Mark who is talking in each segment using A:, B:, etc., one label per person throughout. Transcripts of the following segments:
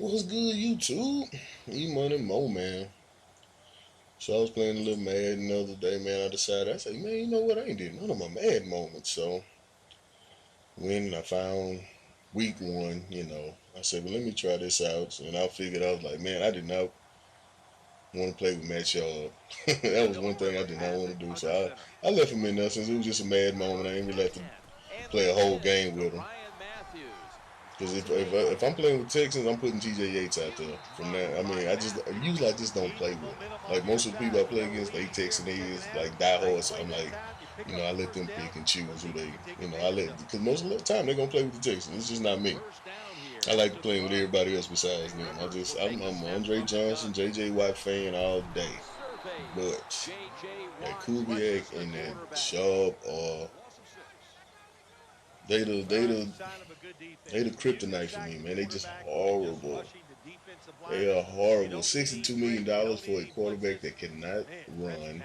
A: What's good, YouTube? E-Money Mo, man. So I was playing a little Madden the other day, man. I decided, I said, man, you know what? I ain't did none of my Madden moments. So when I found week one, I said, well, let me try this out. And I figured, I was like, man, I did not want to play with Matt Schuab. That was one thing I did not want to do. So I left him in there since it was just a Madden moment. I ain't really have to play a whole game with him. Because if I'm playing with Texans, I'm putting TJ Yates out there. From that, I mean, I just don't play with them. Like most of the people I play against, they Texan is like diehard. So I'm like, I let them pick and choose who they, I let because most of the time they're gonna play with the Texans. It's just not me. I like playing with everybody else besides them. I'm an Andre Johnson, J.J. Watt fan all day. But that Kubiak and that Schuab are they the they the they the kryptonite for me, man. They just horrible. They are horrible. $62 million for a quarterback that cannot run,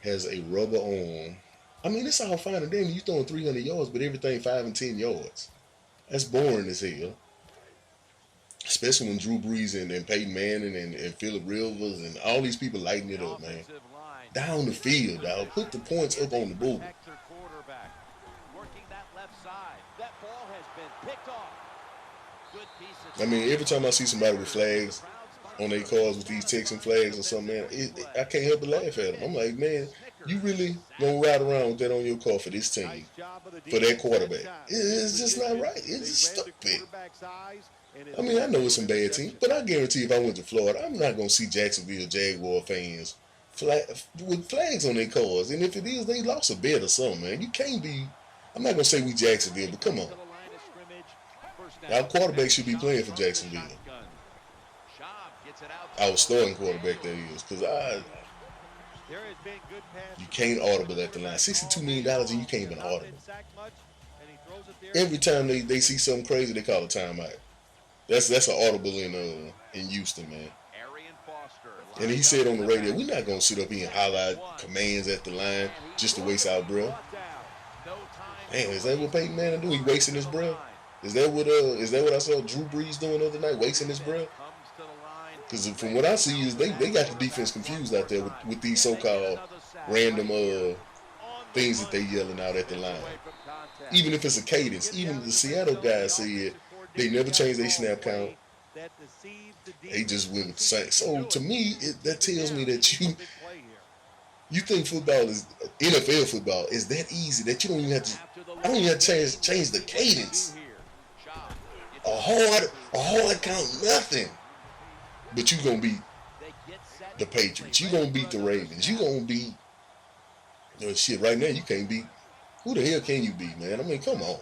A: has a rubber arm. I mean, it's all fine and dandy. You throwing 300 yards, but everything 5 and 10 yards. That's boring as hell. Especially when Drew Brees and Peyton Manning and Phillip Rivers and all these people lighting it up, man. Down the field, dog. Put the points up on the board. I mean, every time I see somebody with flags on their cars with these Texan flags or something, man, I can't help but laugh at them. I'm like, man, you really gonna ride around with that on your car for this team, for that quarterback? It's just not right. It's just stupid. I mean, I know it's some bad teams, but I guarantee if I went to Florida, I'm not gonna see Jacksonville Jaguar fans with flags on their cars. And if it is, they lost a bet or something, man. You can't be. I'm not gonna say we Jacksonville, but come on. Our quarterback should be playing for Jacksonville. Our starting quarterback, that is, because you can't audible at the line. $62 million and you can't even audible. Every time they see something crazy, they call a timeout. That's an audible in Houston, man. And he said on the radio, we're not gonna sit up here and holler commands at the line just to waste our breath. Man, is that what Peyton Manning do? He wasting his breath? Is that what I saw Drew Brees doing the other night, wasting his breath? Because from what I see is they got the defense confused out there with these so-called random things that they yelling out at the line. Even if it's a cadence, even the Seattle guys said they never changed their snap count. They just went with the same. So to me, that tells me that you think football is NFL football is that easy that you don't even have to. I don't even have to change the cadence. A hard count, nothing. But you gonna beat the Patriots. You gonna beat the Ravens. You gonna beat shit right now. You can't beat. Who the hell can you beat, man? I mean, come on.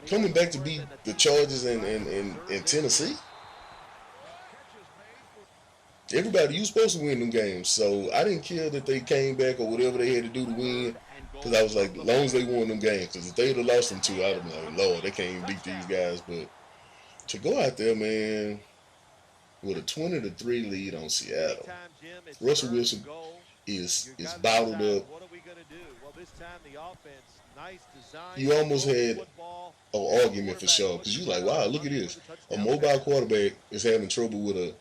A: Coming back to beat the Chargers and Tennessee. Everybody, you supposed to win them games. So I didn't care that they came back or whatever they had to do to win. Because I was like, as long as they won them games. Because if they'd have lost them two, I'd have been like, Lord, they can't even beat these guys. But to go out there, man, with a 20-3 lead on Seattle, Russell Wilson is bottled up. You almost had an argument for sure. Because you're like, wow, look at this. A mobile quarterback is having trouble with a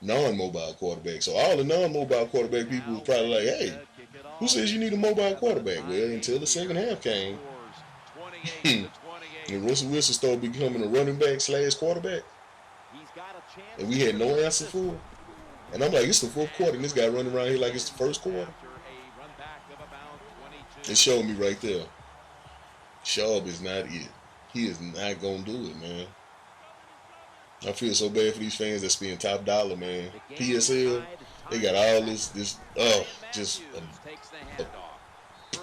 A: non-mobile quarterback. So all the non-mobile quarterback people was probably like, hey, who says you need a mobile quarterback? Well, until the second half came, and Russell Wilson started becoming a running back / quarterback, and we had no answer for it. And I'm like, it's the fourth quarter, and this guy running around here like it's the first quarter. It showed me right there. Schuab is not it. He is not gonna do it, man. I feel so bad for these fans that spend top dollar, man. PSL, they got all just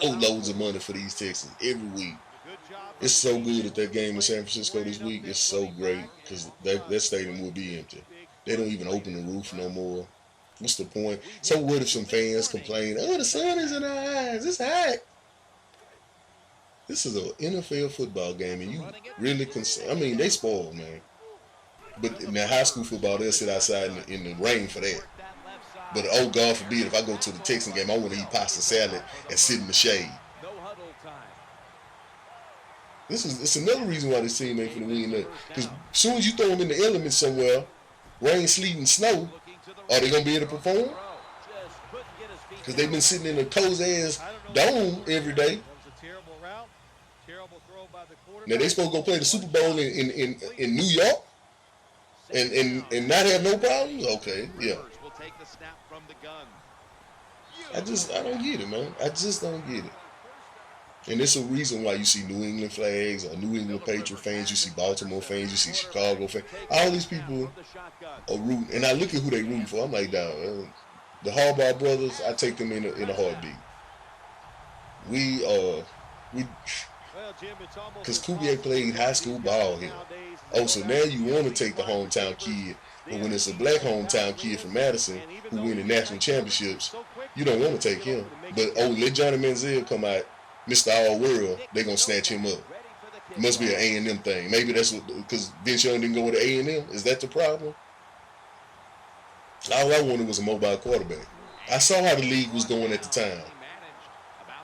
A: boatloads of money for these Texans every week. It's so good at that game in San Francisco this week. It's so great because that stadium will be empty. They don't even open the roof no more. What's the point? So what if some fans complain, oh, the sun is in our eyes, it's hot. This is an NFL football game, and you really I mean, they spoiled, man. But in the high school football, they'll sit outside in the rain for that. But oh, God forbid, if I go to the Texan game, I want to eat pasta salad and sit in the shade. It's another reason why this team ain't finna win that. Because as soon as you throw them in the elements somewhere, rain, sleet, and snow, are they gonna be able to perform? Because they've been sitting in a cozy ass dome every day. Now they supposed to go play the Super Bowl in New York and not have no problems. Okay, yeah. I don't get it, man. I just don't get it. And it's a reason why you see New England flags or New England Patriot fans, you see Baltimore fans, you see Chicago fans. All these people are rooting, and I look at who they rooting for. I'm like, dog, the Harbaugh brothers, I take them in a heartbeat. We because Kubiak played high school ball here. Oh, so now you want to take the hometown kid, but when it's a black hometown kid from Madison who win the national championships, you don't want to take him. But let Johnny Manziel come out, Mr. All World, they're gonna snatch him up. It must be an A&M thing. Maybe that's because Vince Young didn't go with A&M. Is that the problem? All I wanted was a mobile quarterback. I saw how the league was going at the time.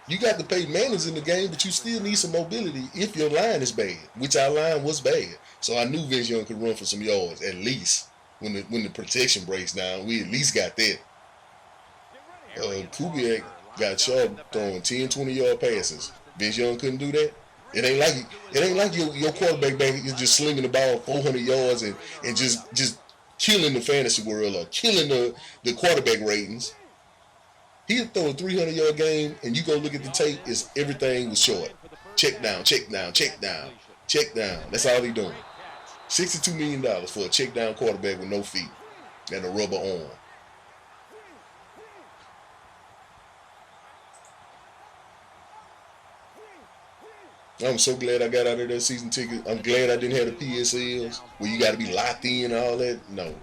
A: You got the Peyton Mannings in the game, but you still need some mobility if your line is bad, which our line was bad. So I knew Vince Young could run for some yards at least. When the protection breaks down, we at least got that. Kubiak got Schuab throwing 10, 20-yard passes. Vince Young couldn't do that. It ain't like your quarterback back is just slinging the ball 400 yards and just killing the fantasy world or killing the quarterback ratings. He'll throw a 300-yard game, and you go look at the tape, everything was short. Check down, check down, check down, check down. That's all he doing. $62 million for a check down quarterback with no feet and a rubber arm. I'm so glad I got out of that season ticket. I'm glad I didn't have the PSLs where you got to be locked in and all that. No.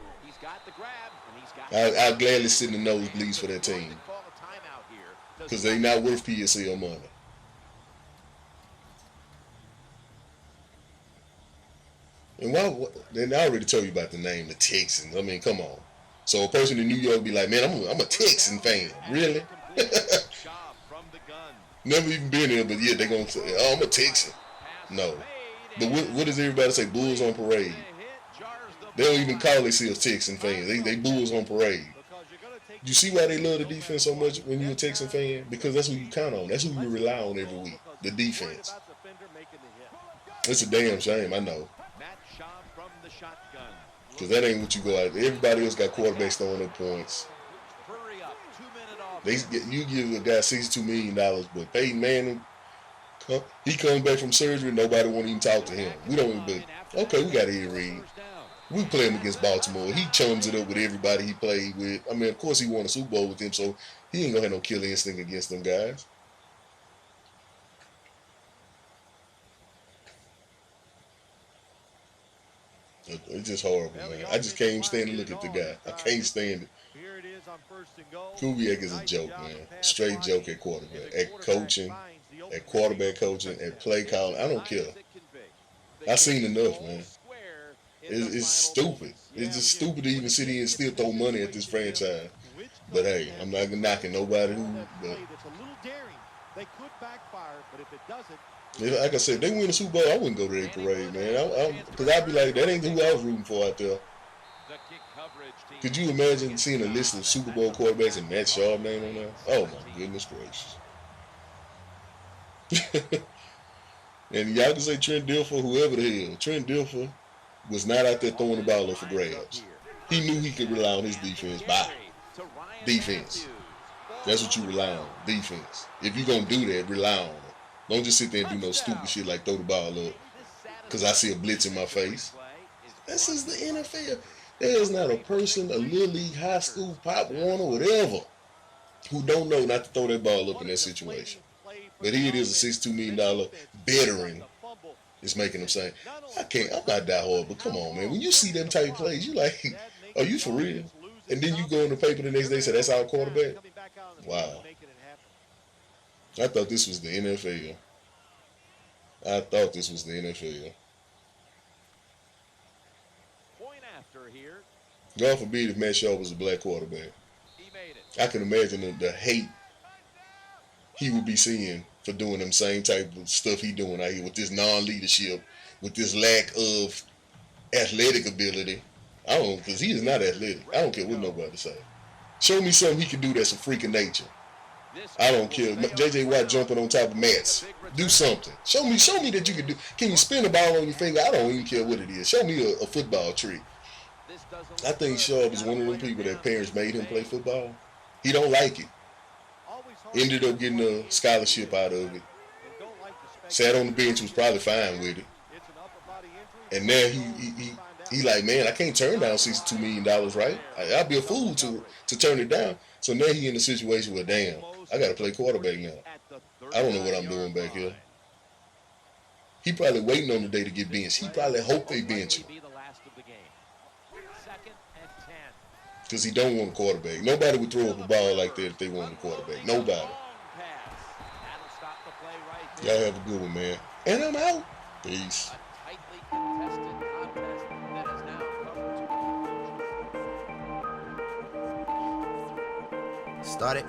A: I'll gladly sit in the nosebleeds for that team because they not worth PSL money. And then I already told you about the name, the Texans. I mean, come on. So a person in New York be like, man, I'm a Texan fan. Really? Never even been here, but yeah, they're going to say, oh, I'm a Texan. No. But what does everybody say? Bulls on parade. They don't even call themselves Texan fans. They Bulls on parade. You see why they love the defense so much when you're a Texan fan? Because that's who you count on. That's who you rely on every week. The defense. It's a damn shame, I know. Because that ain't what you go out. Everybody else got quarterbacks throwing up points. You give a guy $62 million, but Peyton Manning, he comes back from surgery, nobody won't even talk to him. We don't even, but okay, we got Ed Reed. We play him against Baltimore. He chums it up with everybody he played with. I mean, of course, he won a Super Bowl with them, so he ain't going to have no killer instinct against them guys. It's just horrible, man. I just can't even stand to look at the guy. I can't stand it. Kubiak is a joke, man. Straight joke at quarterback. At coaching, at quarterback coaching, at play calling. I don't care. I've seen enough, man. It's stupid. It's just stupid to even sit here and still throw money at this franchise. But hey, I'm not knocking nobody who. But like I said, if they win the Super Bowl, I wouldn't go to their parade, man. Because I'd be like, that ain't who I was rooting for out there. Could you imagine seeing a list of Super Bowl quarterbacks and Matt Schaub name on there? Oh my goodness gracious! And y'all can say Trent Dilfer, whoever the hell. Trent Dilfer was not out there throwing the ball up for grabs. He knew he could rely on his defense. Bye. Defense. That's what you rely on. Defense. If you're gonna do that, rely on it. Don't just sit there and do no stupid shit like throw the ball up because I see a blitz in my face. This is the NFL. There's not a person, a little league, high school, Pop Warner, whatever, who don't know not to throw that ball up in that situation. But here it is, a $62 million veteran is making them say, I'm not that hard, but come on, man. When you see them type of plays, you like, are you for real? And then you go in the paper the next day and say, that's our quarterback? Wow. I thought this was the NFL. God forbid if Matt Schaub was a black quarterback. I can imagine the hate he would be seeing for doing them same type of stuff he doing out here with this non-leadership, with this lack of athletic ability. I don't, because he is not athletic. I don't care what nobody say. Show me something he can do that's a freak of nature. I don't care. J.J. Watt jumping on top of mats. Do something. Show me that you can do. Can you spin the ball on your finger? I don't even care what it is. Show me a football trick. I think Schuab is one of them people that parents made him play football. He don't like it. Ended up getting a scholarship out of it. Sat on the bench, was probably fine with it. And now he like, man, I can't turn down $62 million, right? I'd be a fool to turn it down. So now he in a situation where, damn, I got to play quarterback now. I don't know what I'm doing back here. He probably waiting on the day to get benched. He probably hope they bench him. Because he don't want a quarterback. Nobody would throw up a ball like that if they wanted a quarterback. Nobody. Y'all have a good one, man. And I'm out. Peace.
B: Started.